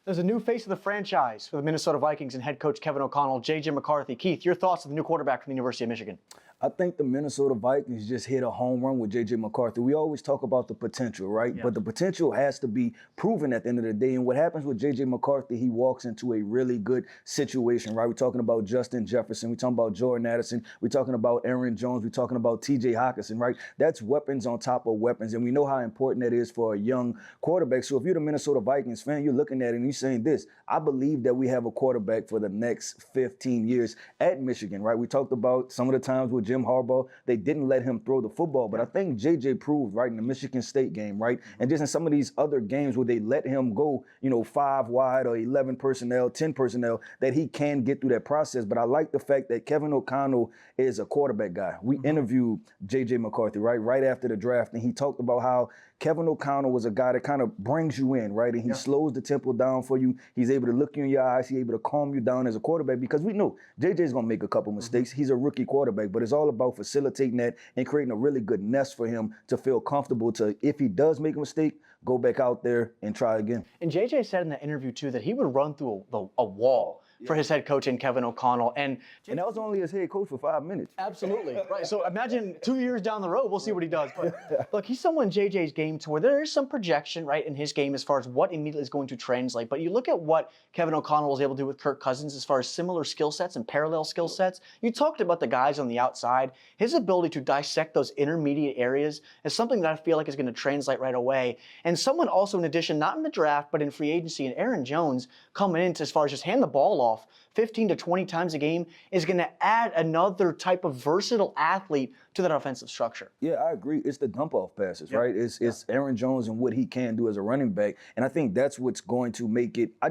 There's a new face of the franchise for the Minnesota Vikings and head coach Kevin O'Connell, J.J. McCarthy. Keith, your thoughts on the new quarterback from the University of Michigan? I think the Minnesota Vikings just hit a home run with J.J. McCarthy. We always talk about the potential, right? Yeah. But the potential has to be proven at the end of the day. And what happens with J.J. McCarthy, he walks into a really good situation, right? We're talking about Justin Jefferson. We're talking about Jordan Addison. We're talking about Aaron Jones. We're talking about T.J. Hockenson, right? That's weapons on top of weapons. And we know how important that is for a young quarterback. So if you're the Minnesota Vikings fan, you're looking at it and you're saying this: I believe that we have a quarterback for the next 15 years at Michigan, right? We talked about some of the times with Jim Harbaugh, they didn't let him throw the football. But I think JJ proved, right, in the Michigan State game, right, and just in some of these other games where they let him go, 5 wide or 11 personnel, 10 personnel, that he can get through that process. But I like the fact that Kevin O'Connell is a quarterback guy. We interviewed JJ McCarthy, right after the draft, and he talked about how Kevin O'Connell was a guy that kind of brings you in, right? And he slows the tempo down for you. He's able to look you in your eyes. He's able to calm you down as a quarterback, because we know JJ's going to make a couple mistakes. He's a rookie quarterback, but it's all about facilitating that and creating a really good nest for him to feel comfortable to, if he does make a mistake, go back out there and try again. And JJ said in the interview, too, that he would run through a wall for his head coach and Kevin O'Connell. And that was only his head coach for 5 minutes. Absolutely. Right. So imagine 2 years down the road, we'll see what he does. But look, he's someone JJ's game to where there is some projection, right, in his game as far as what immediately is going to translate. But you look at what Kevin O'Connell was able to do with Kirk Cousins as far as similar skill sets and parallel skill sets. You talked about the guys on the outside. His ability to dissect those intermediate areas is something that I feel like is going to translate right away. And someone also, in addition, not in the draft, but in free agency, and Aaron Jones coming in to, as far as just hand the ball off 15 to 20 times a game, is going to add another type of versatile athlete to that offensive structure. Yeah, I agree. It's the dump-off passes, right? It's Aaron Jones and what he can do as a running back. And I think that's what's going to make it, I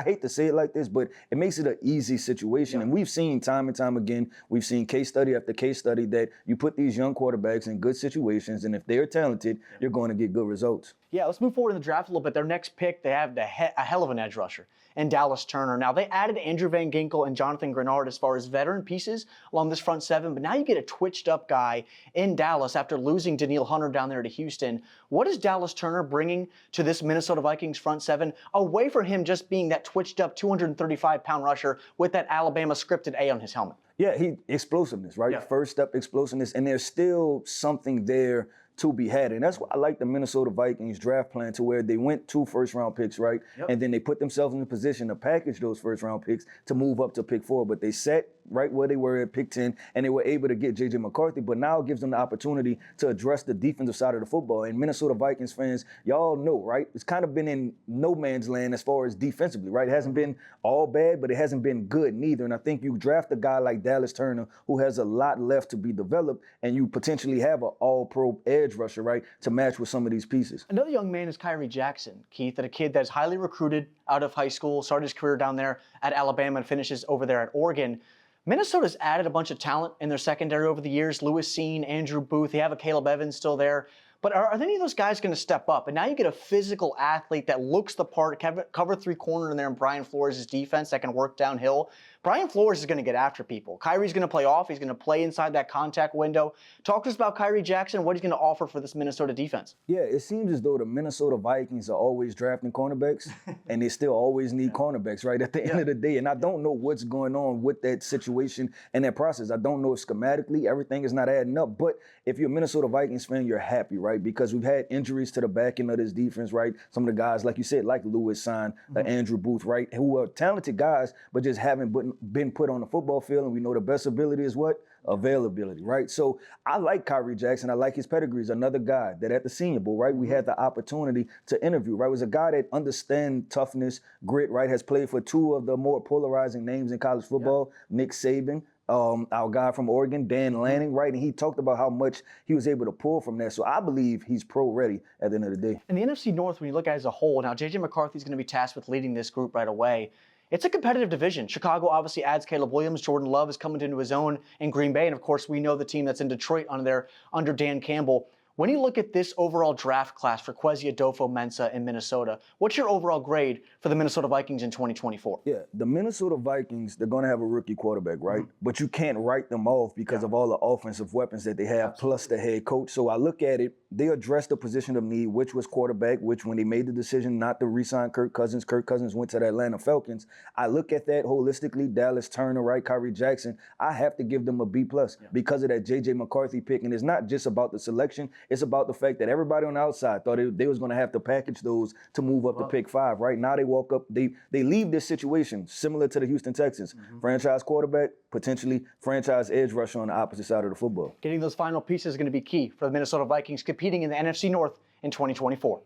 hate to say it like this, but it makes it an easy situation. And we've seen time and time again, we've seen case study after case study that you put these young quarterbacks in good situations, and if they're talented, you're going to get good results. Yeah, let's move forward in the draft a little bit. Their next pick, they have a hell of an edge rusher and Dallas Turner. Now, they added Andrew Van Ginkel and Jonathan Grenard as far as veteran pieces along this front seven, but now you get a twitched-up guy in Dallas after losing Danielle Hunter down there to Houston. What is Dallas Turner bringing to this Minnesota Vikings front seven, away from him just being that twitched-up 235-pound rusher with that Alabama scripted A on his helmet? Yeah, explosiveness, right? First step explosiveness, and there's still something there to be had. And that's why I like the Minnesota Vikings draft plan, to where they went 2 first-round picks, right? And then they put themselves in a position to package those first-round picks to move up to pick 4. But they sat right where they were at pick 10, and they were able to get J.J. McCarthy. But now it gives them the opportunity to address the defensive side of the football. And Minnesota Vikings fans, y'all know, right? It's kind of been in no man's land as far as defensively, right? It hasn't been all bad, but it hasn't been good neither. And I think you draft a guy like Dallas Turner, who has a lot left to be developed, and you potentially have an all-pro edge rusher, right, to match with some of these pieces. Another young man is Kyrie Jackson, Keith, a kid that's highly recruited out of high school, started his career down there at Alabama and finishes over there at Oregon. Minnesota's added a bunch of talent in their secondary over the years. Lewis Seen, Andrew Booth, they have a Caleb Evans still there. But are any of those guys going to step up? And now you get a physical athlete that looks the part, cover 3 corner in there in Brian Flores' defense that can work downhill. Brian Flores is going to get after people. Kyrie's going to play off. He's going to play inside that contact window. Talk to us about Kyrie Jackson, what he's going to offer for this Minnesota defense. Yeah, it seems as though the Minnesota Vikings are always drafting cornerbacks, and they still always need cornerbacks, right, at the end of the day. And I don't know what's going on with that situation and that process. I don't know if schematically everything is not adding up. But if you're a Minnesota Vikings fan, you're happy, right? Because we've had injuries to the back end of this defense, right? Some of the guys, like you said, like Lewis Sine, Andrew Booth, right, who are talented guys, but just haven't been put on the football field. And we know the best ability is what? Availability, right? So I like Kyrie Jackson. I like his pedigree. He's another guy that at the Senior Bowl, right, we had the opportunity to interview, right? Was a guy that understands toughness, grit, right? Has played for 2 of the more polarizing names in college football, Nick Saban, our guy from Oregon, Dan Lanning, right? And he talked about how much he was able to pull from that. So I believe he's pro-ready at the end of the day. In the NFC North, when you look at it as a whole, now J.J. McCarthy is going to be tasked with leading this group right away. It's a competitive division. Chicago obviously adds Caleb Williams. Jordan Love is coming into his own in Green Bay. And, of course, we know the team that's in Detroit under Dan Campbell. When you look at this overall draft class for Kwesi Adofo-Mensah in Minnesota, what's your overall grade for the Minnesota Vikings in 2024? Yeah, the Minnesota Vikings, they're going to have a rookie quarterback, right? But you can't write them off because of all the offensive weapons that they have, plus the head coach. So I look at it, they addressed the position of need, which was quarterback, which when they made the decision not to re-sign Kirk Cousins went to the Atlanta Falcons. I look at that holistically, Dallas Turner, right, Kyrie Jackson, I have to give them a B+ because of that J.J. McCarthy pick. And it's not just about the selection, it's about the fact that everybody on the outside thought they was going to have to package those to move up to pick 5, right? Now they walk up, they leave this situation similar to the Houston Texans. Franchise quarterback, potentially franchise edge rusher on the opposite side of the football. Getting those final pieces is going to be key for the Minnesota Vikings competing in the NFC North in 2024.